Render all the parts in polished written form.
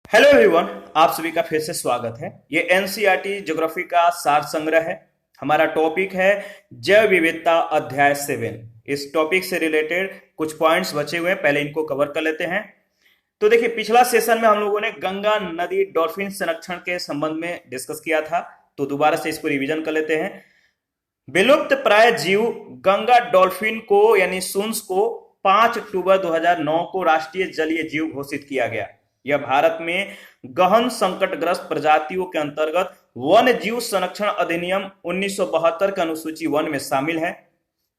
Hello everyone, आप सभी का फिर से स्वागत है। ये एनसीईआरटी ज्योग्राफी का सार संग्रह है। हमारा टॉपिक है जैव विविधता अध्याय 7। इस टॉपिक से रिलेटेड कुछ पॉइंट्स बचे हुए हैं, पहले इनको कवर कर लेते हैं। तो देखिए, पिछला सेशन में हम लोगों ने गंगा नदी डॉल्फिन संरक्षण के संबंध में डिस्कस किया था, तो दोबारा से इसको रिवीजन कर लेते हैं। विलुप्त प्राय जीव गंगा डॉल्फिन को यानी सुन्स को 5 अक्टूबर 2009 को राष्ट्रीय जलीय जीव घोषित किया गया। यह भारत में गहन संकटग्रस्त प्रजातियों के अंतर्गत वन्य जीव संरक्षण अधिनियम 1972 के अनुसूची 1 में शामिल है।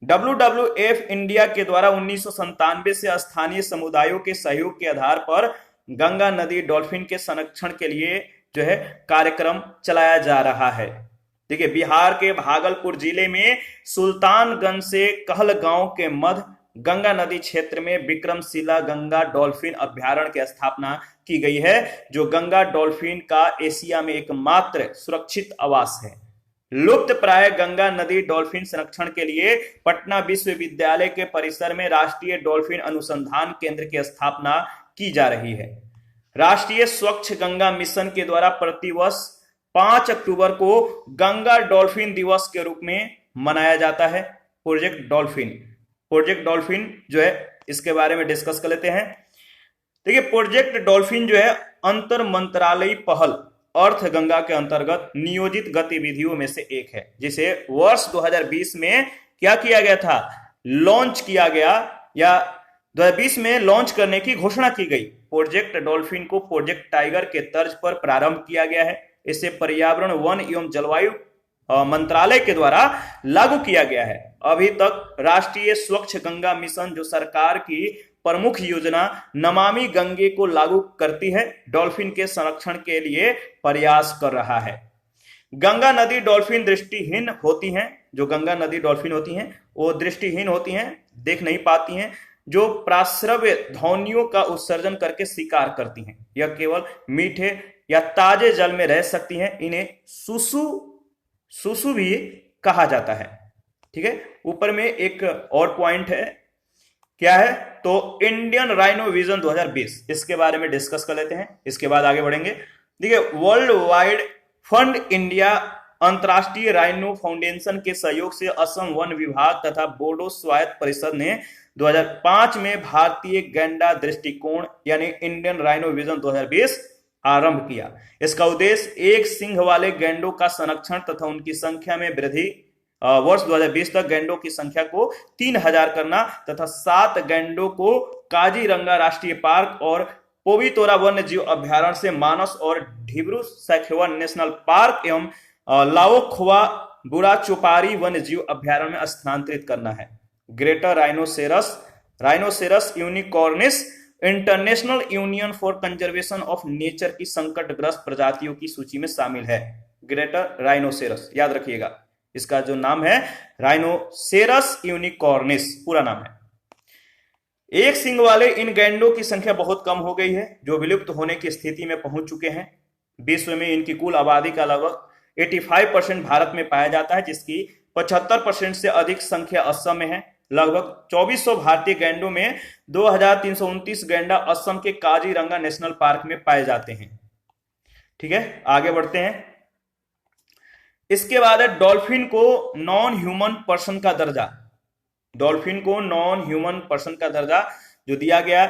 WWF इंडिया के द्वारा 1997 से स्थानीय समुदायों के सहयोग के आधार पर गंगा नदी डॉल्फिन के संरक्षण के लिए कार्यक्रम चलाया जा रहा है। देखिए, बिहार के भागलपुर जिले में सुल्तानगंज से कहलगांव के मध्य गंगा नदी क्षेत्र में विक्रमशिला गंगा डॉल्फिन अभ्यारण्य की स्थापना की गई है, जो गंगा डॉल्फिन का एशिया में एकमात्र सुरक्षित आवास है। लुप्त प्राय गंगा नदी डॉल्फिन संरक्षण के लिए पटना विश्वविद्यालय के परिसर में राष्ट्रीय डॉल्फिन अनुसंधान केंद्र की स्थापना की जा रही है। राष्ट्रीय स्वच्छ गंगा मिशन के द्वारा प्रतिवर्ष 5 अक्टूबर को गंगा डॉल्फिन दिवस के रूप में मनाया जाता है। प्रोजेक्ट डॉल्फिन इसके बारे में डिस्कस कर लेते हैं। देखिए, प्रोजेक्ट डॉल्फिन अंतर मंत्रालयी पहल अर्थ गंगा के अंतर्गत नियोजित गतिविधियों में से एक है, जिसे वर्ष 2020 में क्या किया गया था, लॉन्च किया गया, या 2020 में लॉन्च करने की घोषणा की गई। प्रोजेक्ट डॉल्फिन को प्रोजेक्ट टाइगर के तर्ज पर प्रारंभ किया गया है। इसे पर्यावरण, वन एवं जलवायु मंत्रालय के द्वारा लागू किया गया है। अभी तक राष्ट्रीय स्वच्छ गंगा मिशन, जो सरकार की प्रमुख योजना नमामि गंगे को लागू करती है, डॉल्फिन के संरक्षण के लिए प्रयास कर रहा है। गंगा नदी डॉल्फिन दृष्टिहीन होती हैं। जो गंगा नदी डॉल्फिन होती हैं वो दृष्टिहीन होती हैं, देख नहीं पाती हैं, जो प्राश्रव्य ध्वनियों का उत्सर्जन करके शिकार करती हैं। यह केवल मीठे या ताजे जल में रह सकती हैं। इन्हें सुसु भी कहा जाता है। ठीक है, ऊपर में एक और पॉइंट है, क्या है, तो इंडियन राइनो विजन 2020, इसके बारे में डिस्कस कर लेते हैं, इसके बाद आगे बढ़ेंगे। देखिए, वर्ल्ड वाइड फंड इंडिया अंतरराष्ट्रीय राइनो फाउंडेशन के सहयोग से असम वन विभाग तथा बोडो स्वायत्त परिषद ने 2005 में भारतीय गैंडा दृष्टिकोण यानी इंडियन राइनो विजन 2020 आरंभ किया। इसका उद्देश्य एक सिंह वाले गैंडों का संरक्षण तथा उनकी संख्या में वृद्धि, वर्ष 2020 तक गैंडों की संख्या को 3000 करना तथा 7 गैंडों को काजीरंगा राष्ट्रीय पार्क और पोवितोरा वन्य जीव अभ्यारण्य से मानस और ढिब्रू सैखोवा नेशनल पार्क एवं लाओखोवा बुराचोपारी वन्य जीव अभ्यारण्य में स्थानांतरित करना है। Greater rhinoceros unicornis international union for conservation of nature की संकटग्रस्त प्रजातियों की सूची में शामिल है। ग्रेटर राइनोसेरस, याद रखिएगा, इसका जो नाम है राइनोसेरस यूनिकॉर्निस पूरा नाम है। एक सिंग वाले इन गैंडों की संख्या बहुत कम हो गई है, जो विलुप्त होने की स्थिति में पहुंच चुके हैं। विश्व में इनकी कुल आबादी का लगभग 85% भारत में पाया जाता है, जिसकी 75% से अधिक संख्या असम में है। लगभग 2400 भारतीय गैंडों में 2329 गैंडा असम के काजीरंगा नेशनल पार्क में पाए जाते हैं। ठीक है, आगे बढ़ते हैं। इसके बाद है डॉल्फिन को नॉन ह्यूमन पर्सन का दर्जा। डॉल्फिन को नॉन ह्यूमन पर्सन का दर्जा जो दिया गया,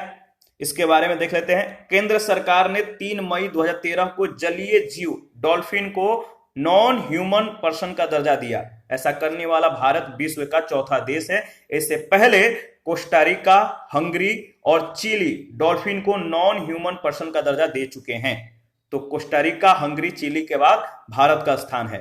इसके बारे में देख लेते हैं। केंद्र सरकार ने 3 मई 2013 को जलीय जीव डॉल्फिन को नॉन ह्यूमन पर्सन का दर्जा दिया। ऐसा करने वाला भारत विश्व का चौथा देश है। इससे पहले कोस्टारिका, हंगरी और चिली डॉल्फिन को नॉन ह्यूमन पर्सन का दर्जा दे चुके हैं। तो कोस्टारिका, हंगरी, चिली के बाद भारत का स्थान है।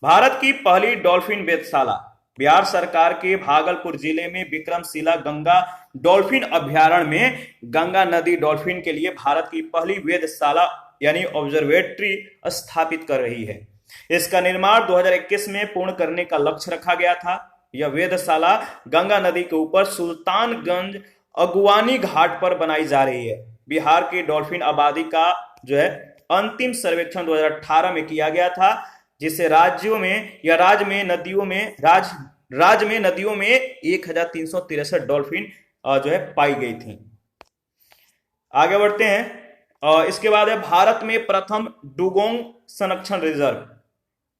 भारत की पहली डॉल्फिन वेधशाला बिहार सरकार के भागलपुर जिले में विक्रमशिला गंगा डॉल्फिन अभ्यारण्य में गंगा नदी डॉल्फिन के लिए भारत की पहली वेधशाला यानी ऑब्जर्वेटरी स्थापित कर रही है। इसका निर्माण 2021 में पूर्ण करने का लक्ष्य रखा गया था। यह वेधशाला गंगा नदी के ऊपर सुल्तानगंज अगुवानी घाट पर बनाई जा रही है। बिहार की डॉल्फिन आबादी का अंतिम सर्वेक्षण 2018 में किया गया था, जिससे राज्य में नदियों में 1363 डॉल्फिन पाई गई थी। आगे बढ़ते हैं। इसके बाद है भारत में प्रथम डुगोंग संरक्षण रिजर्व,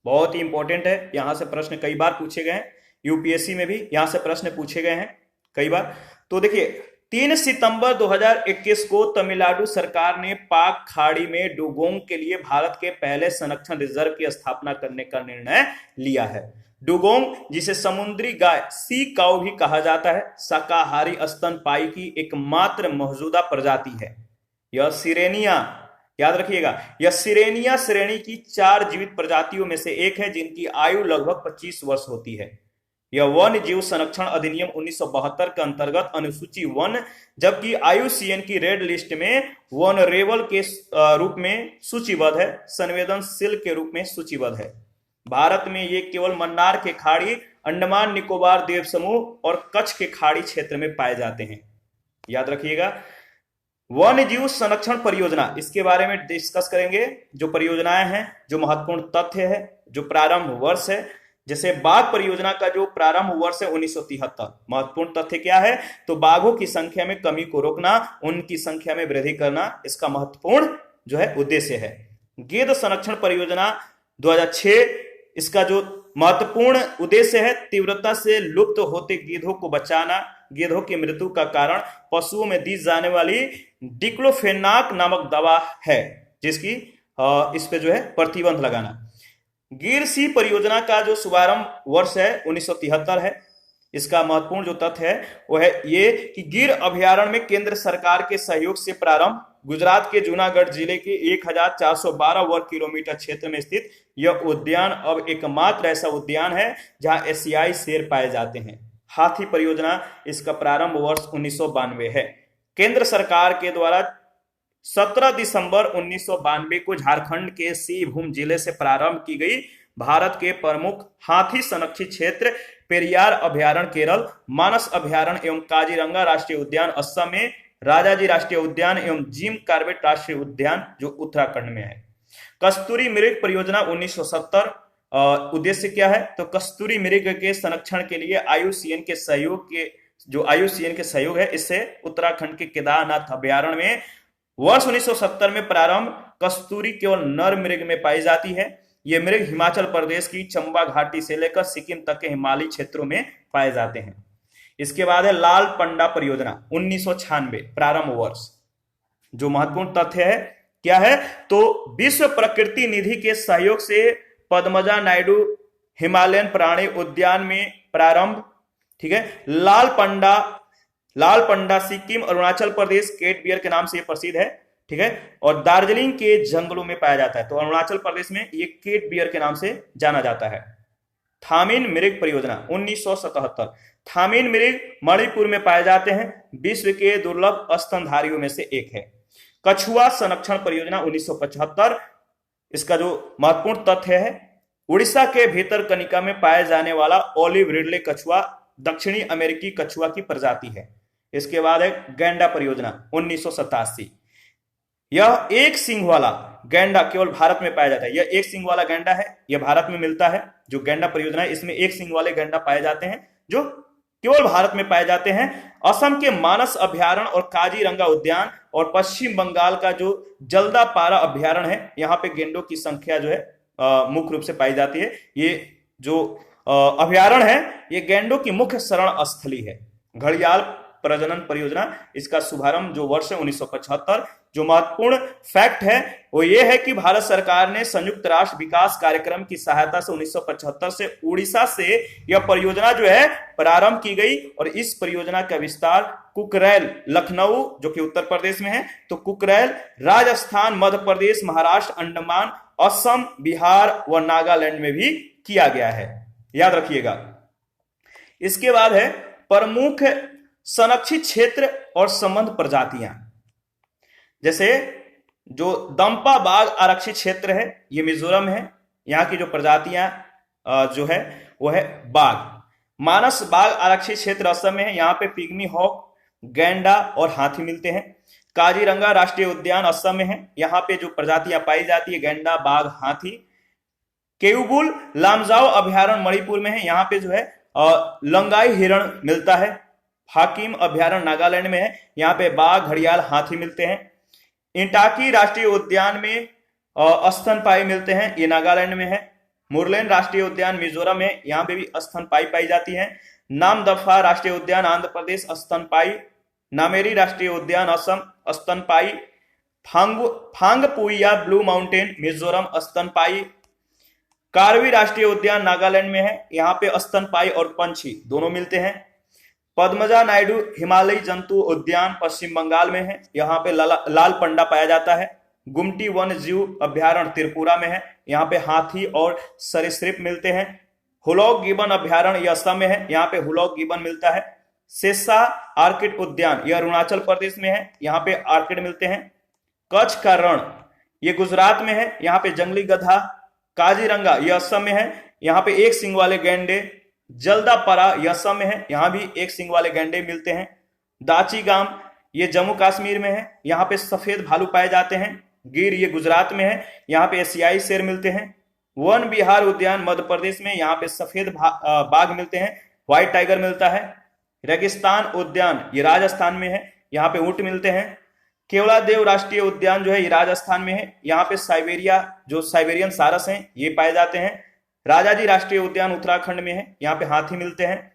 बहुत ही इंपॉर्टेंट है, यहां से प्रश्न कई बार पूछे गए हैं, यूपीएससी में भी यहां से प्रश्न पूछे गए हैं कई बार। तो देखिए 3 सितंबर 2021 को तमिलनाडु सरकार ने पाक खाड़ी में डुगोंग के लिए भारत के पहले संरक्षण रिजर्व की स्थापना करने का निर्णय लिया है। डुगोंग, जिसे समुद्री गाय सी काऊ भी कहा जाता है, शाकाहारी स्तनपायी की एकमात्र मौजूदा प्रजाति है। यह सिरेनिया, याद रखिएगा, यह सिरेनिया श्रेणी की 4 जीवित प्रजातियों में से एक है जिनकी आयु लगभग 25 वर्ष होती है। यह वन्य जीव संरक्षण अधिनियम 1972 के अंतर्गत अनुसूची वन, जबकि आईयूसीएन की रेड लिस्ट में वनरेबल के रूप में सूचीबद्ध है, संवेदनशील के रूप में सूचीबद्ध है। भारत में ये केवल मन्नार के खाड़ी, अंडमान निकोबार द्वीप समूह और कच्छ के खाड़ी क्षेत्र में पाए जाते हैं। याद रखिएगा। वन्य जीव संरक्षण परियोजना, इसके बारे में डिस्कस करेंगे। जो परियोजनाएं हैं, जो महत्वपूर्ण तथ्य है, जो प्रारंभ वर्ष है, जैसे बाघ परियोजना का जो प्रारंभ वर्ष है 1973। महत्वपूर्ण तथ्य क्या है? तो बाघों की संख्या में कमी को रोकना, उनकी संख्या में वृद्धि करना, इसका महत्वपूर्ण जो है उद्देश्य है। गेंद संरक्षण परियोजना 2006, इसका जो महत्वपूर्ण उद्देश्य है तीव्रता से लुप्त होते गेंधों को बचाना। गेंधों की मृत्यु का कारण पशुओं में दी जाने वाली डिक्लोफेनाक नामक दवा है, जिसकी इस पे जो है प्रतिबंध लगाना। गिर सी परियोजना का जो शुभारंभ वर्ष है 1973 है। इसका महत्वपूर्ण जो तथ्य है वो है ये कि गिर अभयारण्य में केंद्र सरकार के सहयोग से प्रारंभ गुजरात के जूनागढ़ जिले के 1412 वर्ग किलोमीटर क्षेत्र में स्थित यह उद्यान अब एकमात्र ऐसा उद्यान है जहां एशियाई शेर पाए जाते हैं। हाथी परियोजना, इसका प्रारंभ वर्ष 1992 है। केंद्र सरकार के द्वारा 17 दिसंबर 1992 को झारखंड के सिंहभूम जिले से प्रारंभ की गई भारत के प्रमुख हाथी संरक्षित क्षेत्र पेरियार अभयारण्य केरल, मानस अभयारण्य एवं काजीरंगा राष्ट्रीय उद्यान असम में, राजाजी राष्ट्रीय उद्यान एवं जिम कार्बेट राष्ट्रीय उद्यान जो उत्तराखंड में है। कस्तूरी मृग परियोजना 1970, उद्देश्य क्या है? तो कस्तूरी मृग के संरक्षण के लिए आईयूसीएन के सहयोग है, इससे उत्तराखंड के केदारनाथ अभयारण्य में वर्ष 1970 में प्रारंभ कस्तूरी केवल नर मृग में पाई जाती है। ये मृग हिमाचल प्रदेश की चंबा घाटी से लेकर सिक्किम तक के हिमालयी क्षेत्रों में पाए जाते हैं। इसके बाद है लाल पंडा परियोजना 1996 प्रारंभ वर्ष। जो महत्वपूर्ण तथ्य है क्या है? तो विश्व प्रकृति निधि के सहयोग से पद्मजा नायडू हिमालयन प्राणी उद्यान में प्रारंभ। ठीक है। लाल पंडा सिक्किम अरुणाचल प्रदेश केट बियर के नाम से प्रसिद्ध है। ठीक है। और दार्जिलिंग के जंगलों में पाया जाता है, तो अरुणाचल प्रदेश में ये केट बियर के नाम से जाना जाता है। थामिन मृग परियोजना 1977, थामिन मृग मणिपुर में पाए जाते हैं, विश्व के दुर्लभ स्तनधारियों में से एक है। कछुआ संरक्षण परियोजना 1975, इसका जो महत्वपूर्ण तथ्य है उड़ीसा के भीतरकनिका में पाए जाने वाला ओलिव रिडले कछुआ दक्षिणी अमेरिकी कछुआ की प्रजाति है। इसके बाद है गैंडा परियोजना 1987, यह एक सींग वाला गैंडा केवल भारत में पाया जाता है। यह एक सींग वाला गैंडा है, यह भारत में मिलता है। जो गैंडा परियोजना है इसमें एक सींग वाले गैंडा पाए जाते हैं जो केवल भारत में पाए जाते हैं। असम के मानस अभयारण्य और काजीरंगा उद्यान और पश्चिम बंगाल का जो जल्दापारा अभयारण्य है, यहाँ पे गेंडों की संख्या जो है मुख्य रूप से पाई जाती है। ये जो अभयारण्य है ये गेंडों की मुख्य शरण स्थली है। घड़ियाल प्रजनन परियोजना, इसका शुभारंभ जो वर्ष है 1975। जो महत्वपूर्ण फैक्ट है वो ये है कि भारत सरकार ने संयुक्त राष्ट्र विकास कार्यक्रम की सहायता से 1975 से उड़ीसा से यह परियोजना जो है प्रारंभ की गई और इस परियोजना का विस्तार कुकरैल लखनऊ जो कि उत्तर प्रदेश में है, तो कुकरैल राजस्थान, मध्य प्रदेश, महाराष्ट्र, अंडमान, असम, बिहार व नागालैंड में भी किया गया है। याद रखिएगा। इसके बाद है प्रमुख संरक्षित क्षेत्र और संबंध प्रजातियां, जैसे जो दंपा बाघ आरक्षित क्षेत्र है ये मिजोरम है, यहाँ की जो प्रजातियां जो है वो है बाघ। मानस बाघ आरक्षित क्षेत्र असम में है, यहाँ पे पिग्मी हॉक, गैंडा और हाथी मिलते हैं। काजीरंगा राष्ट्रीय उद्यान असम में है, यहाँ पे जो प्रजातियां पाई जाती है गैंडा, बाघ, हाथी। केयूबुल लामजाओ अभयारण्य मणिपुर में है, यहाँ पे जो है लंगाई हिरण मिलता है। हाकिम अभयारण्य नागालैंड में है, यहाँ पे बाघ, घड़ियाल, हाथी मिलते हैं। इंटाकी राष्ट्रीय उद्यान में स्तनपाई मिलते हैं, ये नागालैंड में है। मुरलेन राष्ट्रीय उद्यान मिजोरम में, यहाँ पे भी स्तनपाई पाई जाती है। नामदफा राष्ट्रीय उद्यान आंध्र प्रदेश, स्तनपाई। नामेरी राष्ट्रीय उद्यान असम, स्तनपाई। फांगपुइया ब्लू माउंटेन मिजोरम, स्तनपाई। कार्बी राष्ट्रीय उद्यान नागालैंड में है, यहाँ पे स्तनपाई और पंछी दोनों मिलते हैं। पद्मजा नायडू हिमालयी जंतु उद्यान पश्चिम बंगाल में है, यहाँ पे लाल पंडा पाया जाता है। गुमटी वन्य जीव अभ्यारण्य त्रिपुरा में है, यहाँ पे हाथी और सरीसृप मिलते हैं। हुलॉक गिबन अभ्यारण्य यह असम में है, यहाँ पे हुलॉक गिबन मिलता है। सेसा आर्किड उद्यान यह अरुणाचल प्रदेश में है, यहाँ पे आर्किड मिलते हैं। कच्छ का रण ये गुजरात में है, यहाँ पे जंगली गधा। काजीरंगा यह असम में है, यहाँ पे एक सिंग वाले गैंडे। जल्दापरा यह असम में है, यहाँ भी एक सिंग वाले गैंडे मिलते हैं। दाची गाम ये जम्मू कश्मीर में है, यहाँ पे सफेद भालू पाए जाते हैं। गिर ये गुजरात में है, यहाँ पे एशियाई शेर मिलते हैं। वन विहार उद्यान मध्य प्रदेश में, यहाँ पे सफेद बाघ मिलते हैं, व्हाइट टाइगर मिलता है। रेगिस्तान उद्यान ये राजस्थान में है, यहाँ पे ऊंट मिलते हैं। केवलादेव राष्ट्रीय उद्यान जो है ये राजस्थान में है, यहाँ पे साइबेरिया जो साइबेरियन सारस हैं ये पाए जाते हैं। राजाजी राष्ट्रीय उद्यान उत्तराखंड में है, यहाँ पे हाथी मिलते हैं।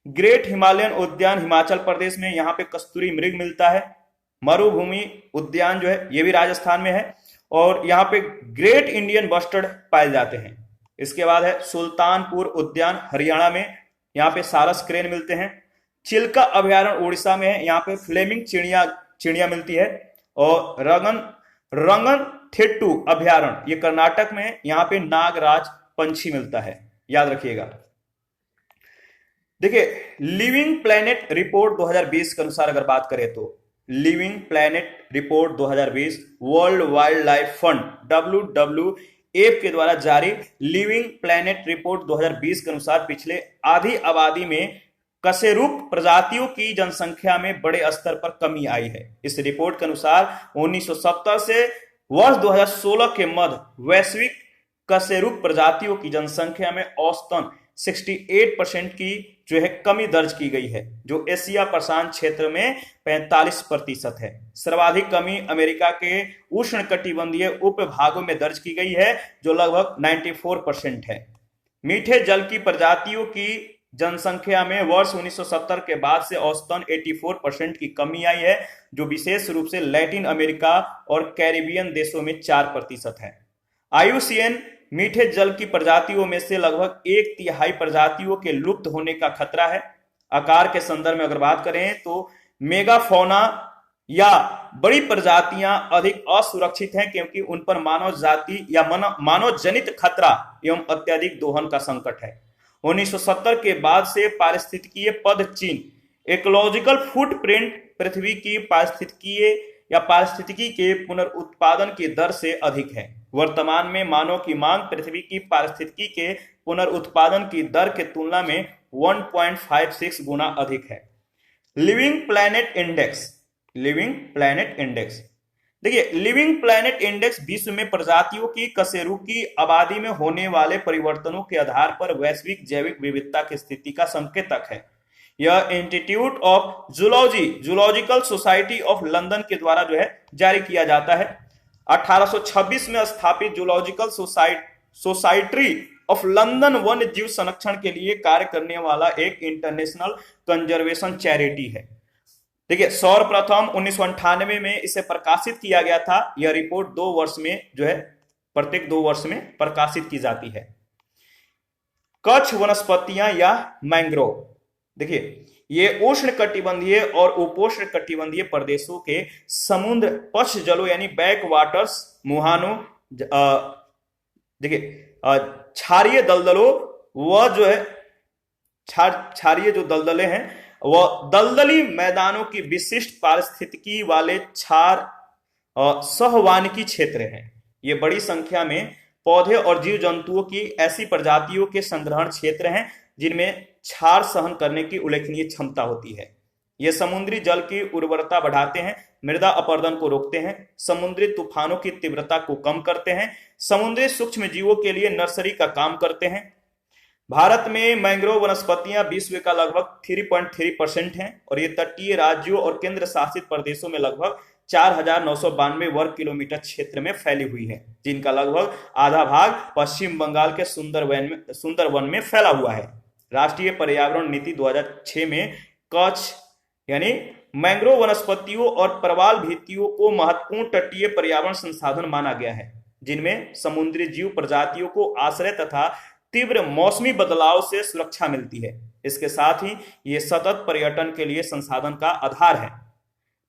ग्रेट हिमालयन उद्यान हिमाचल प्रदेश में, यहाँ पे कस्तूरी मृग मिलता है। मरुभूमि उद्यान जो है ये भी राजस्थान में है, और यहाँ पे ग्रेट इंडियन बस्टर्ड पाए जाते हैं। इसके बाद है सुल्तानपुर उद्यान हरियाणा में, यहाँ पे सारस क्रेन मिलते हैं। चिल्का अभ्यारण्य उड़ीसा में है, यहाँ पे फ्लेमिंग चिड़िया मिलती है। और रंगन थिट्टू अभ्यारण्य ये कर्नाटक में है, यहाँ पे नागराज पंछी मिलता है, याद रखिएगा। देखिए लिविंग प्लेनेट रिपोर्ट 2020 के अनुसार अगर बात करें तो living planet report 2020 world wild life fund WWF के द्वारा जारी लिविंग प्लेनेट रिपोर्ट 2020 के अनुसार पिछले आधी आबादी में कशेरुक प्रजातियों की जनसंख्या में बड़े स्तर पर कमी आई है। इस रिपोर्ट के अनुसार 1970 से वर्ष 2016 के मध्य वैश्विक कशेरुक प्रजातियों की जनसंख्या में औसतन 68% की जो है कमी दर्ज की गई है, जो एशिया प्रशांत क्षेत्र में 45% है। सर्वाधिक कमी अमेरिका के उष्णकटिबंधीय उपभागों में दर्ज की गई है, जो लगभग 94% है। मीठे जल की प्रजातियों की जनसंख्या में वर्ष 1970 के बाद से औसतन 84% की कमी आई है, जो विशेष रूप से लैटिन अमेरिका और कैरिबियन देशों में 4% है। IUCN मीठे जल की प्रजातियों में से लगभग 1/3 प्रजातियों के लुप्त होने का खतरा है। आकार के संदर्भ में अगर बात करें तो मेगाफौना या बड़ी प्रजातियां अधिक असुरक्षित हैं, क्योंकि उन पर मानव जाति या मानव जनित खतरा एवं अत्यधिक दोहन का संकट है। 1970 के बाद से पारिस्थितिकीय पदचिह्न इकोलॉजिकल फुटप्रिंट पृथ्वी की पारिस्थितिकी के पुनरुत्पादन की दर से अधिक है। वर्तमान में मानव की मांग पृथ्वी की पारिस्थितिकी के पुनरुत्पादन की दर के तुलना में 1.56 गुना अधिक है। लिविंग प्लैनेट इंडेक्स देखिए, लिविंग प्लैनेट इंडेक्स विश्व में प्रजातियों की कशेरुकी आबादी में होने वाले परिवर्तनों के आधार पर वैश्विक जैविक विविधता की स्थिति का संकेतक है। यह institute of zoological society of London के द्वारा जो है जारी किया जाता है। 1826 में स्थापित जूलॉजिकल सोसाइटी ऑफ लंदन वन्य जीव संरक्षण के लिए कार्य करने वाला एक इंटरनेशनल कंजर्वेशन चैरिटी है। देखिए, सर्वप्रथम 1998 में इसे प्रकाशित किया गया था। यह रिपोर्ट 2 वर्ष में जो है प्रत्येक 2 वर्ष में प्रकाशित की जाती है। कच्छ वनस्पतियां या मैंग्रोव, देखिए ये उष्ण कटिबंधीय और उपोष्ण कटिबंधीय प्रदेशों के समुद्र पक्ष जलों यानी बैक वाटर्स, मुहानों, देखिए क्षारीय दलदलों वह जो है क्षारीय जो दलदले हैं वह दलदली मैदानों की विशिष्ट पारिस्थितिकी वाले क्षार सहवानिकी क्षेत्र हैं। ये बड़ी संख्या में पौधे और जीव जंतुओं की ऐसी प्रजातियों के संग्रहण क्षेत्र हैं जिनमें क्षार सहन करने की उल्लेखनीय क्षमता होती है। ये समुद्री जल की उर्वरता बढ़ाते हैं, मृदा अपरदन को रोकते हैं, समुद्री तूफानों की तीव्रता को कम करते हैं, समुद्री सूक्ष्म जीवों के लिए नर्सरी का काम करते हैं। भारत में मैंग्रोव वनस्पतियां विश्व का लगभग 3.3% हैं और ये तटीय राज्यों और केंद्र शासित प्रदेशों में लगभग 4,992 वर्ग किलोमीटर क्षेत्र में फैली हुई है, जिनका लगभग आधा भाग पश्चिम बंगाल के सुंदरवन में फैला हुआ है। राष्ट्रीय पर्यावरण नीति 2006 में कच्छ यानी मैंग्रोव वनस्पतियों और प्रवाल भित्तियों को महत्वपूर्ण तटीय पर्यावरण संसाधन माना गया है, जिनमें समुद्री जीव प्रजातियों को आश्रय तथा तीव्र मौसमी बदलाव से सुरक्षा मिलती है। इसके साथ ही ये सतत पर्यटन के लिए संसाधन का आधार है।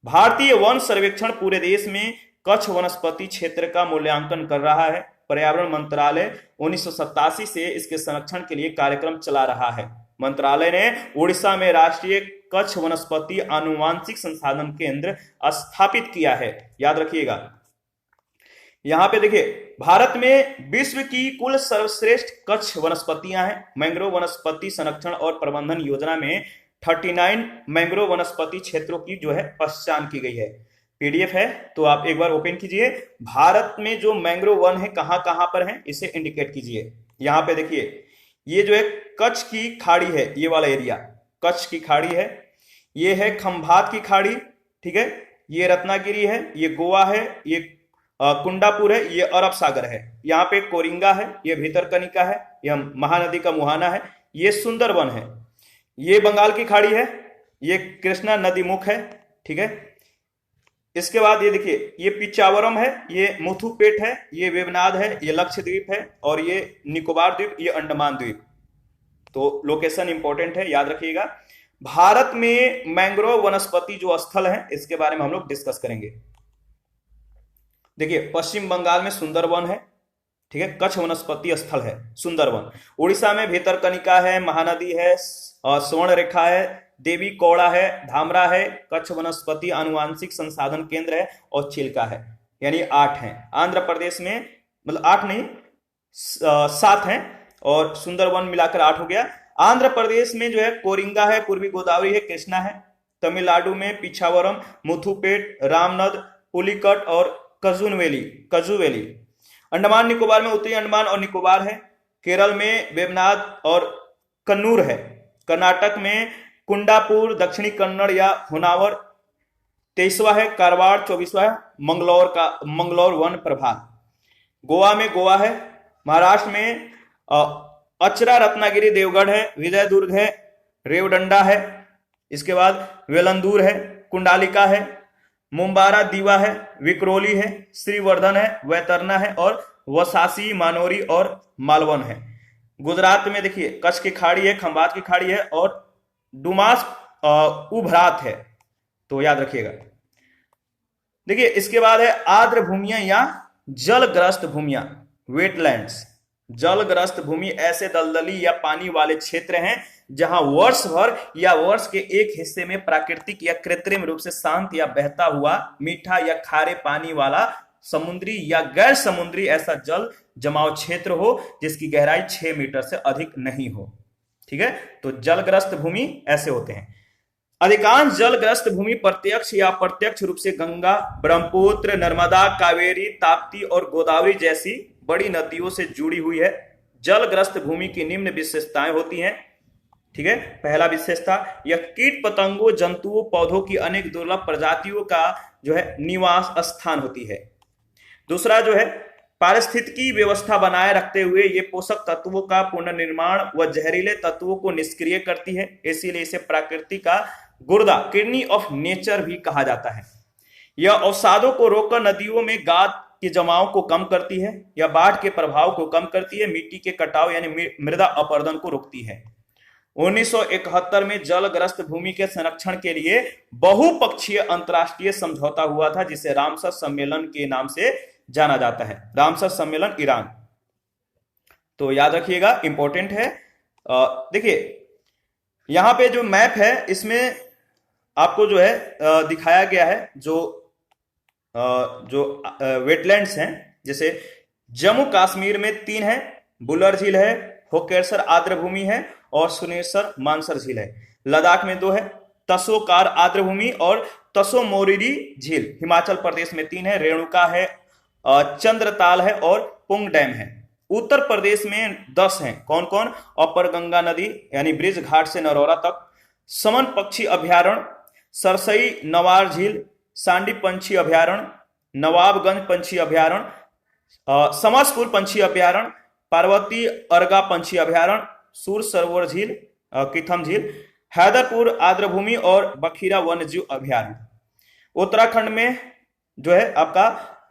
भारतीय वन सर्वेक्षण पूरे देश में कच्छ वनस्पति क्षेत्र का मूल्यांकन कर रहा है। पर्यावरण मंत्रालय 1987 से इसके संरक्षण के लिए कार्यक्रम चला रहा है। मंत्रालय ने उड़ीसा में राष्ट्रीय कच्छ वनस्पति आनुवांशिक संसाधन केंद्र स्थापित किया है। याद रखिएगा, यहां पे देखिए, भारत में विश्व की कुल सर्वश्रेष्ठ कच्छ वनस्पतियां हैं। मैंग्रोव वनस्पति संरक्षण और प्रबंधन योजना में 39 मैंग्रोव वनस्पति क्षेत्रों की जो है पहचान की गई है। पीडीएफ है तो आप एक बार ओपन कीजिए। भारत में जो मैंग्रोव वन है कहां कहां पर है इसे इंडिकेट कीजिए। यहां पे देखिए, ये जो है कच्छ की खाड़ी है, ये वाला एरिया कच्छ की खाड़ी है, ये है खंभात की खाड़ी, ठीक है, ये रत्नागिरी है, ये गोवा है, ये कुंडापुर है, ये अरब सागर है, यहाँ पे कोरिंगा है, ये भीतरकनिका है, यह महानदी का मुहाना है, ये सुंदरवन है, ये बंगाल की खाड़ी है, ये कृष्णा नदी मुख है, ठीक है। इसके बाद ये देखिए, ये पिचावरम है, ये मुथुपेट है, ये वेवनाद है, ये लक्षद्वीप है, और ये निकोबार द्वीप, ये अंडमान द्वीप। तो लोकेशन इंपॉर्टेंट है, याद रखिएगा। भारत में मैंग्रोव वनस्पति जो स्थल है इसके बारे में हम लोग डिस्कस करेंगे। देखिए, पश्चिम बंगाल में सुंदरवन है, ठीक है, कच्छ वनस्पति स्थल है सुंदरवन। उड़ीसा में भीतरकनिका है, महानदी है, स्वर्ण रेखा है, देवी कौड़ा है, धामरा है, कच्छ वनस्पति आनुवांशिक संसाधन केंद्र है, और चिल्का है, यानी 8 हैं। आंध्र प्रदेश में मतलब 8 नहीं 7 हैं, और सुंदरवन मिलाकर 8 हो गया। आंध्र प्रदेश में जो है कोरिंगा है, पूर्वी गोदावरी है, कृष्णा है। तमिलनाडु में पिछावरम, मुथुपेट, रामनद, पुलिकट और कजुवेली। अंडमान निकोबार में उत्तरी अंडमान और निकोबार है। केरल में वेवनाद और कन्नूर है। कर्नाटक में कुंडापुर, दक्षिणी कन्नड़ या होनावर 23वां है। कारवाड़ 24वां है। मंगलौर वन प्रभाग। गोवा में गोवा है। महाराष्ट्र में अचरा, रत्नागिरी, देवगढ़ है, विजयदुर्ग है, रेवडंडा है। इसके बाद वेलंदूर है, कुंडालिका है, मुंबारा दीवा है, विक्रोली है, श्रीवर्धन है, वैतरना है, और वसासी, मानोरी और मालवन है। गुजरात में देखिए, कच्छ की खाड़ी है, खंभात की खाड़ी है, और डुमास उभरात है, तो याद रखिएगा। देखिए, इसके बाद है आर्द्र भूमियां या जलग्रस्त भूमियां, वेटलैंड्स। जलग्रस्त भूमि ऐसे दलदली या पानी वाले क्षेत्र हैं जहां वर्ष भर या वर्ष के एक हिस्से में प्राकृतिक या कृत्रिम रूप से शांत या बहता हुआ मीठा या खारे पानी वाला समुद्री या गैर समुद्री ऐसा जल जमाव क्षेत्र हो जिसकी गहराई 6 मीटर से अधिक नहीं हो, ठीक है। तो जलग्रस्त भूमि ऐसे होते हैं। अधिकांश जलग्रस्त भूमि प्रत्यक्ष या अप्रत्यक्ष रूप से गंगा, ब्रह्मपुत्र, नर्मदा, कावेरी, ताप्ती और गोदावरी जैसी बड़ी नदियों से जुड़ी हुई है। जलग्रस्त भूमि की निम्न विशेषताएं होती हैं, ठीक है। पहला विशेषता, यह कीट पतंगों, जंतुओं, पौधों की अनेक दुर्लभ प्रजातियों का जो है निवास स्थान होती है। दूसरा जो है, पारिस्थितिकी व्यवस्था बनाए रखते हुए ये पोषक तत्वों का पुनर्निर्माण व जहरीले तत्वों को निष्क्रिय करती है, इसीलिए इसे प्रकृति का गुर्दा, किडनी ऑफ नेचर भी कहा जाता है। यह अवसादों को रोककर नदियों में गाद के जमाव को कम करती है या बाढ़ के प्रभाव को कम करती है, मिट्टी के कटाव यानी मृदा अपरदन को रोकती है। 1971 में जलग्रस्त भूमि के संरक्षण के लिए बहुपक्षीय अंतर्राष्ट्रीय समझौता हुआ था, जिसे रामसर सम्मेलन के नाम से जाना जाता है। रामसर सम्मेलन, ईरान। तो याद रखिएगा, इंपॉर्टेंट है। देखिए, यहां पे जो मैप है इसमें आपको जो है दिखाया गया है जो वेटलैंड्स हैं। जैसे जम्मू कश्मीर में 3 है, बुलर झील है, होकेसर आर्द्र भूमि है, और सुनेसर मानसर झील है। लद्दाख में 2 है, तसोकार आर्द्र भूमि और तसो मोरिरी झील। हिमाचल प्रदेश में 3 है, रेणुका है, चंद्रताल है, और पुंग डैम है। उत्तर प्रदेश में 10 हैं। कौन कौन? अपर गंगा नदी यानी ब्रिज घाट से नरौरा तक, समन पक्षी अभ्यारण्य, सरसई नवार झील, सांडी पंछी अभयारण्य, नवाबगंज पंछी अभयारण्य, समसपुर पंछी अभयारण्य, पार्वती अर्गा पंछी अभयारण्य, सूर सरोवर झील, किथम झील, हैदरपुर आर्द्रभूमि और बखीरा वन्यजीव अभयारण्य। उत्तराखंड में जो है आपका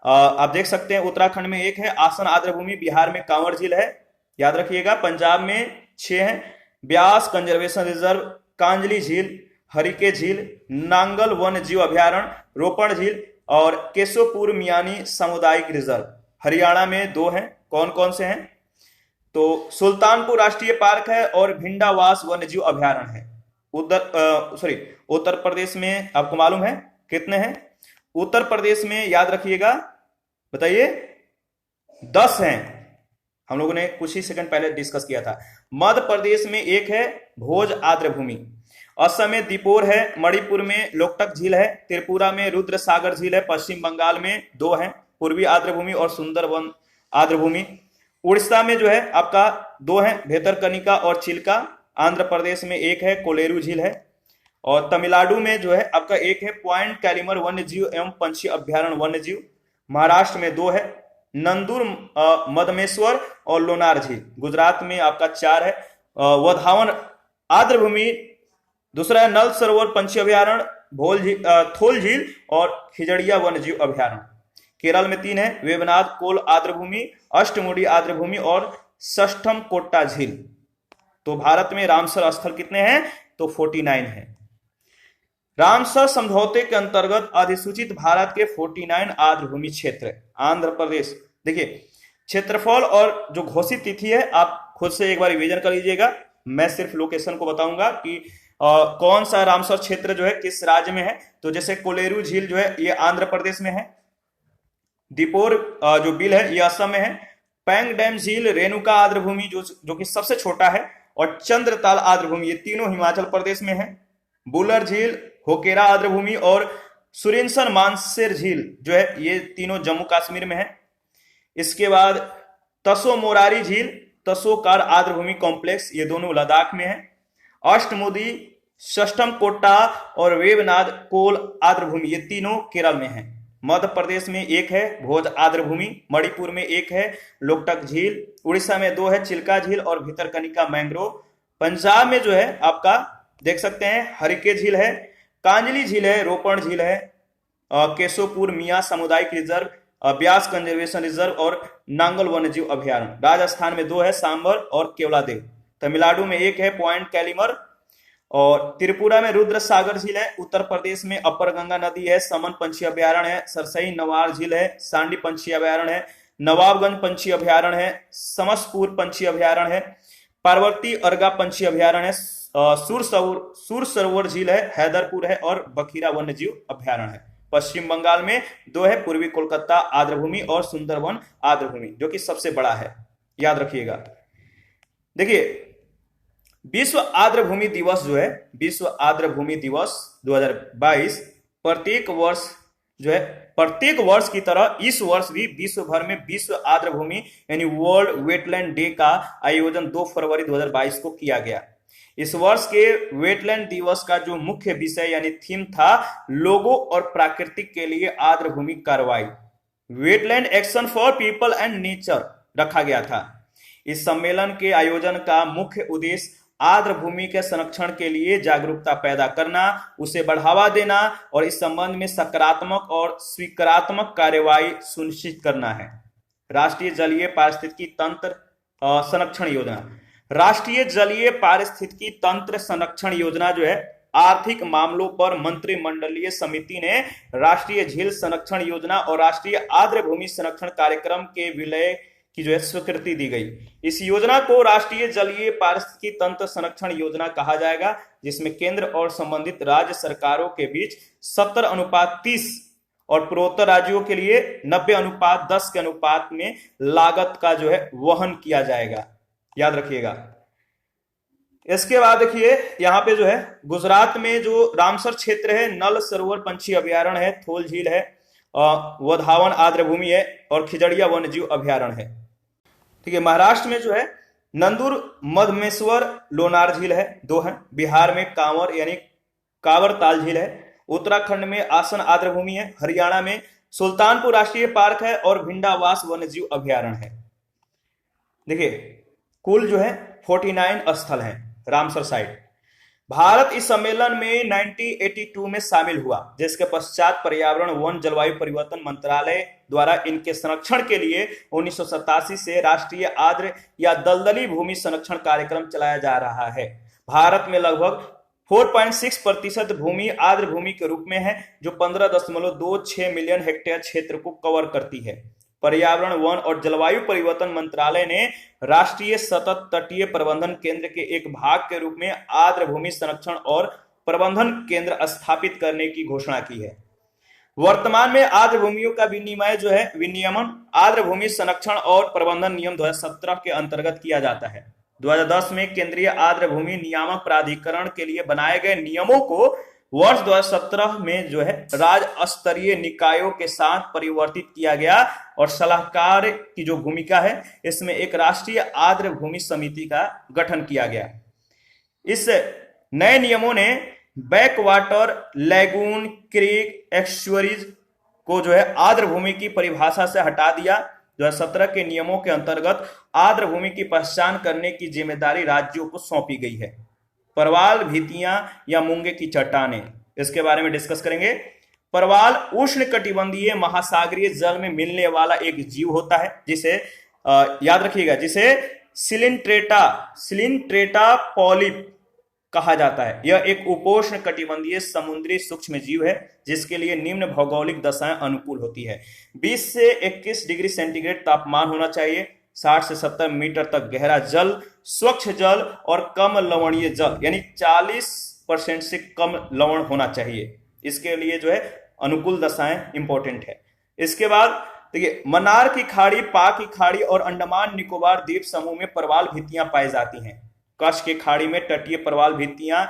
आप देख सकते हैं उत्तराखंड में एक है आसन आर्द्रभूमि, बिहार में कांवर झील है, याद रखिएगा। पंजाब में 6 है, ब्यास कंजर्वेशन रिजर्व, कांजली झील, हरिके झील, नांगल वन्यजीव अभयारण्य, रोपण झील और केशोपुर मियानी सामुदायिक रिजर्व। हरियाणा में 2 हैं, कौन कौन से हैं? तो सुल्तानपुर राष्ट्रीय पार्क है और भिंडावास वन्यजीव अभयारण्य है। उत्तर प्रदेश में आपको मालूम है कितने हैं? उत्तर प्रदेश में याद रखिएगा, बताइए 10 हैं। हम लोगों ने कुछ ही सेकंड पहले डिस्कस किया था। मध्य प्रदेश में 1 है भोज आर्द्रभूमि, असम में दीपोर है, मणिपुर में लोकटक झील है, त्रिपुरा में रुद्र सागर झील है, पश्चिम बंगाल में 2 हैं, पूर्वी आर्द्रभूमि और सुंदरवन आर्द्रभूमि। उड़ीसा में जो है आपका 2 हैं, भेतरकनिका और चिल्का। आंध्र प्रदेश में 1 है, कोलेरू झील है। और तमिलनाडु में जो है आपका 1 है, पॉइंट कैलिमर वन्यजीव एवं पंछी अभ्यारण्य वन्यजीव। महाराष्ट्र में 2 है, नंदुर मदमेश्वर और लोनार झील। गुजरात में आपका 4 है, वधावन आर्द्रभूमि। दूसरा है नल सरोवर पंछी अभ्यारण्य, थोल झील और खिजड़िया वन्यजीव अभ्यारण्य। केरल में 3 है, वेवनाथ कोल आर्द्रभूमि, अष्टमुडी आर्द्रभूमि और षष्ठम कोट्टा झील। तो भारत में रामसर स्थल कितने हैं? तो 49 है। रामसर समझौते के अंतर्गत अधिसूचित भारत के 49 आर्द्रभूमि क्षेत्र। आंध्र प्रदेश, देखिए क्षेत्रफल और जो घोषित तिथि है आप खुद से एक बार रिवीजन कर लीजिएगा। मैं सिर्फ लोकेशन को बताऊंगा कि कौन सा रामसर क्षेत्र जो है किस राज्य में है। तो जैसे कोलेरू झील जो है ये आंध्र प्रदेश में है, दीपोर जो बिल है ये असम में है, पैंग डैम झील, रेणुका आर्द्रभूमि जो कि सबसे छोटा है, और चंद्रताल आर्द्रभूमि ये तीनों हिमाचल प्रदेश में है। बुलर झील, होकेरा आर्द्रभूमि और सुरिंसन मानसेर झील जो है ये तीनों जम्मू कश्मीर में है। इसके बाद तसो मोरारी झील, तसोकार आर्द्रभूमि कॉम्प्लेक्स ये दोनों लद्दाख में है। अष्टमुदी, षष्ठम कोट्टा और वेवनाथ कोल आर्द्रभूमि ये तीनों केरल में है। मध्य प्रदेश में 1 है भोज आर्द्रभूमि, मणिपुर में 1 है लोकटक झील, उड़ीसा में 2 है चिल्का झील और भितरकनिका मैंग्रोव। पंजाब में जो है आपका देख सकते हैं हरिके झील है, कांजली झील है, रोपण झील है, केशोपुर मियां सामुदायिक रिजर्व, ब्यास कंजर्वेशन रिजर्व और नांगल वन्यजीव अभयारण्य। राजस्थान में 2 है, सांबर और केवलादेव। तमिलनाडु में 1 है, पॉइंट कैलिमर, और त्रिपुरा में रुद्र सागर झील है। उत्तर प्रदेश में अपर गंगा नदी है, समन पंछी अभयारण्य है, सरसई नवार झील है, सांडी पंछी अभयारण्य है, नवाबगंज पंछी अभयारण्य है, समसपुर पंछी अभयारण्य है, पार्वती अर्गा पंछी अभयारण्य है, सूर सरोवर झील है, हैदरपुर है और बखीरा वन्यजीव अभयारण्य है। पश्चिम बंगाल में 2 है, पूर्वी कोलकाता आर्द्रभूमि और सुंदरवन आर्द्रभूमि जो कि सबसे बड़ा है, याद रखिएगा। देखिए विश्व आर्द्रभूमि दिवस जो है, विश्व आर्द्रभूमि दिवस 2022 प्रत्येक वर्ष की तरह इस वर्ष भी विश्व भर में विश्व आर्द्रभूमि यानी वर्ल्ड वेटलैंड डे का आयोजन 2 फरवरी 2022 को किया गया। इस वर्ष के वेटलैंड दिवस का जो मुख्य विषय यानी थीम था लोगों और प्राकृतिक के लिए आर्द्रभूमि कार्रवाई, wetland action for people and nature रखा गया था। इस सम्मेलन के आयोजन का मुख्य उद्देश्य आर्द्रभूमि के संरक्षण के लिए जागरूकता पैदा करना, उसे बढ़ावा देना और इस संबंध में सकारात्मक और स्वीकारात्मक कार्यवाही सुनिश्चित करना है। राष्ट्रीय जलीय पारिस्थितिकी तंत्र संरक्षण योजना, राष्ट्रीय जलीय पारिस्थितिकी तंत्र संरक्षण योजना जो है आर्थिक मामलों पर मंत्रिमंडलीय समिति ने राष्ट्रीय झील संरक्षण योजना और राष्ट्रीय आर्द्रभूमि संरक्षण कार्यक्रम के विलय की जो है स्वीकृति दी गई। इस योजना को राष्ट्रीय जलीय पारिस्थितिकी तंत्र संरक्षण योजना कहा जाएगा, जिसमें केंद्र और संबंधित राज्य सरकारों के बीच 70:30 और पूर्वोत्तर राज्यों के लिए 90:10 के अनुपात में लागत का जो है वहन किया जाएगा, याद रखिएगा। इसके बाद देखिए यहाँ पे जो है गुजरात में जो रामसर क्षेत्र है, नल सरोवर पंछी अभयारण्य है, थोल झील है, वधावन आर्द्रभूमि है और खिजड़िया वन्यजीव अभयारण्य है। ठीक है, महाराष्ट्र में जो है नंदुर मधमेश्वर लोनार झील है, 2 है। बिहार में कांवर यानी कांवर ताल झील है उत्तराखंड में आसन आर्द्रभूमि है, हरियाणा में सुल्तानपुर राष्ट्रीय पार्क है और भिंडावास वन्यजीव अभ्यारण्य है। देखिए कुल जो है 49 स्थल हैं रामसर साइट। भारत इस सम्मेलन में 1982 में शामिल हुआ, जिसके पश्चात पर्यावरण वन जलवायु परिवर्तन मंत्रालय द्वारा इनके संरक्षण के लिए 1987 से राष्ट्रीय आर्द्र या दलदली भूमि संरक्षण कार्यक्रम चलाया जा रहा है। भारत में लगभग 4.6% भूमि आर्द्र भूमि के रूप में है, जो 15.26 मिलियन हेक्टेयर क्षेत्र को कवर करती है। पर्यावरण वन और जलवायु परिवर्तन मंत्रालय ने राष्ट्रीय सतत तटीय प्रबंधन केंद्र के एक भाग के रूप में आर्द्र भूमि संरक्षण और प्रबंधन केंद्र स्थापित करने की घोषणा की है। वर्तमान में आर्द्र भूमियों का विनियमन आर्द्र भूमि संरक्षण और प्रबंधन नियम 2017 के अंतर्गत किया जाता है। 2010 में केंद्रीय आर्द्र भूमि नियामक प्राधिकरण के लिए बनाए गए नियमों को वर्ष 2017 में राज्य स्तरीय निकायों के साथ परिवर्तित किया गया और सलाहकार की जो भूमिका है इसमें एक राष्ट्रीय आर्द्र भूमि समिति का गठन किया गया। इस नए नियमों ने बैक वाटर, लैगून, क्रीक, एक्सुअरीज को आर्द्र भूमि की परिभाषा से हटा दिया। 2017 के नियमों के अंतर्गत आर्द्र भूमि की पहचान करने की जिम्मेदारी राज्यों को सौंपी गई है। परवाल भित्तियां या मूंगे की चट्टानें, इसके बारे में डिस्कस करेंगे। परवाल उष्णकटिबंधीय महासागरीय जल में मिलने वाला एक जीव होता है, जिसे याद रखिएगा, जिसे सिलिंट्रेटा पॉलिप कहा जाता है। यह एक उपोष्ण कटिबंधीय समुद्री सूक्ष्म जीव है, जिसके लिए निम्न भौगोलिक दशाएं अनुकूल होती है। 20 से 21 डिग्री सेंटीग्रेड तापमान होना चाहिए, 60 से 70 मीटर तक गहरा जल, स्वच्छ जल और कम लवणीय जल, यानी 40% से कम लवण होना चाहिए। इसके लिए अनुकूल दशाएं इंपॉर्टेंट है। इसके बाद देखिए, मन्नार की खाड़ी, पाक की खाड़ी और अंडमान निकोबार द्वीप समूह में परवाल भित्तियां पाई जाती हैं। कच्छ की खाड़ी में तटीय परवाल भित्तियां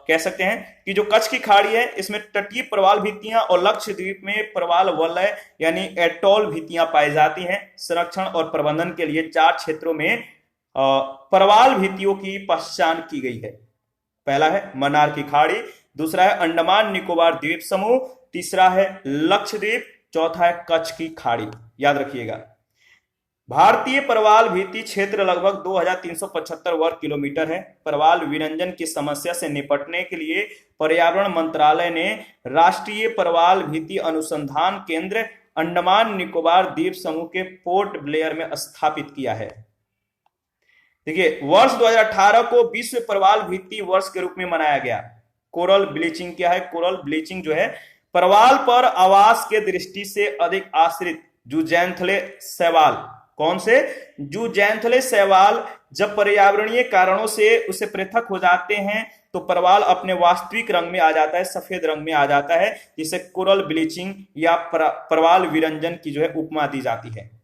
कह सकते हैं कि जो कच्छ की खाड़ी है इसमें तटीय परवाल भित्तियां और लक्षद्वीप में परवाल वलय यानी एटोल भित्तियां पाई जाती हैं। संरक्षण और प्रबंधन के लिए 4 क्षेत्रों में परवाल भित्तियों की पहचान की गई है। पहला है मन्नार की खाड़ी, दूसरा है अंडमान निकोबार द्वीप समूह, तीसरा है लक्षद्वीप, चौथा है कच्छ की खाड़ी। याद रखिएगा, भारतीय परवाल भित्ति क्षेत्र लगभग 2375 वर्ग किलोमीटर है। परवाल विरंजन की समस्या से निपटने के लिए पर्यावरण मंत्रालय ने राष्ट्रीय परवाल भित्ति अनुसंधान केंद्र अंडमान निकोबार द्वीप समूह के पोर्ट ब्लेयर में स्थापित किया है। देखिए, वर्ष 2018 को विश्व परवाल भित्ति वर्ष के रूप में मनाया गया। कोरल ब्लीचिंग क्या है? कोरल ब्लीचिंग परवाल पर आवास के दृष्टि से अधिक आश्रित जूजैंथले शैवाल, कौन से? जूजैंथले शैवाल जब पर्यावरणीय कारणों से उसे पृथक हो जाते हैं तो परवाल अपने वास्तविक रंग में आ जाता है, सफेद रंग में आ जाता है, जिसे कोरल ब्लीचिंग या परवाल विरंजन की उपमा दी जाती है।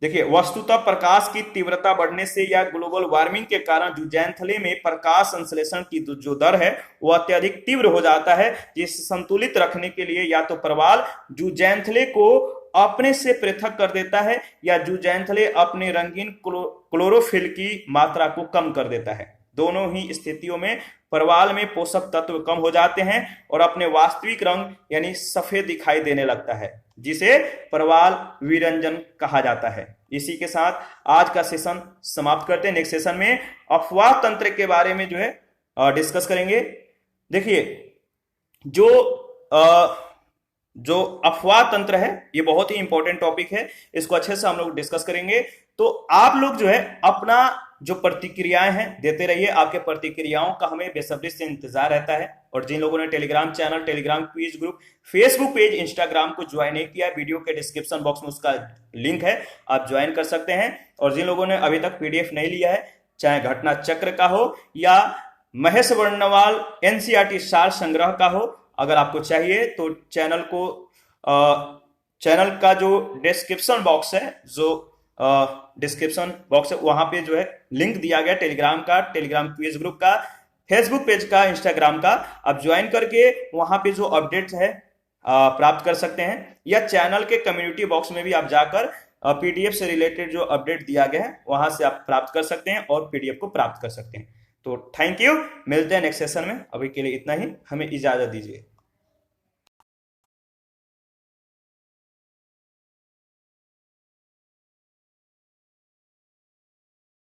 देखिए, वस्तुतः प्रकाश की तीव्रता बढ़ने से या ग्लोबल वार्मिंग के कारण जूजैंथले में प्रकाश संश्लेषण की जो दर है वो अत्यधिक तीव्र हो जाता है, जिसे संतुलित रखने के लिए या तो परवाल जूजैंथले को अपने से पृथक कर देता है या जूजैंथले अपने रंगीन क्लोरोफिल की मात्रा को कम कर देता है। दोनों ही स्थितियों में परवाल में पोषक तत्व कम हो जाते हैं और अपने वास्तविक रंग यानी सफेद दिखाई देने लगता है, जिसे परवाल विरंजन कहा जाता है। इसी के साथ आज का सेशन समाप्त करते हैं। नेक्स्ट सेशन में अफवाह तंत्र के बारे में डिस्कस करेंगे। देखिए, जो अफवाह तंत्र है ये बहुत ही इंपॉर्टेंट टॉपिक है, इसको अच्छे से हम लोग डिस्कस करेंगे। तो आप लोग अपना जो प्रतिक्रियाएं हैं देते रहिए। आपके प्रतिक्रियाओं का हमें बेसब्री से इंतजार रहता है। और जिन लोगों ने Telegram channel, Telegram quiz group, Facebook page, Instagram को ज्वाइन नहीं किया, वीडियो के डिस्क्रिप्शन बॉक्स में उसका लिंक है, आप ज्वाइन कर सकते हैं। और जिन लोगों ने अभी तक पीडीएफ नहीं लिया है, चाहे घटना चक्र का हो या महेश वर्णवाल एनसीईआरटी सार संग्रह का हो, अगर आपको चाहिए तो चैनल का जो डिस्क्रिप्शन बॉक्स है, डिस्क्रिप्शन बॉक्स है, वहां पे लिंक दिया गया टेलीग्राम का, टेलीग्राम क्विज ग्रुप का, फेसबुक पेज का, इंस्टाग्राम का। आप ज्वाइन करके वहां पे जो अपडेट्स है प्राप्त कर सकते हैं, या चैनल के कम्युनिटी बॉक्स में भी आप जाकर पीडीएफ से रिलेटेड जो अपडेट दिया गया है वहां से आप प्राप्त कर सकते हैं और पीडीएफ को प्राप्त कर सकते हैं। तो थैंक यू, मिलते हैं नेक्स्ट सेशन में, अभी के लिए इतना ही, हमें इजाजत दीजिए।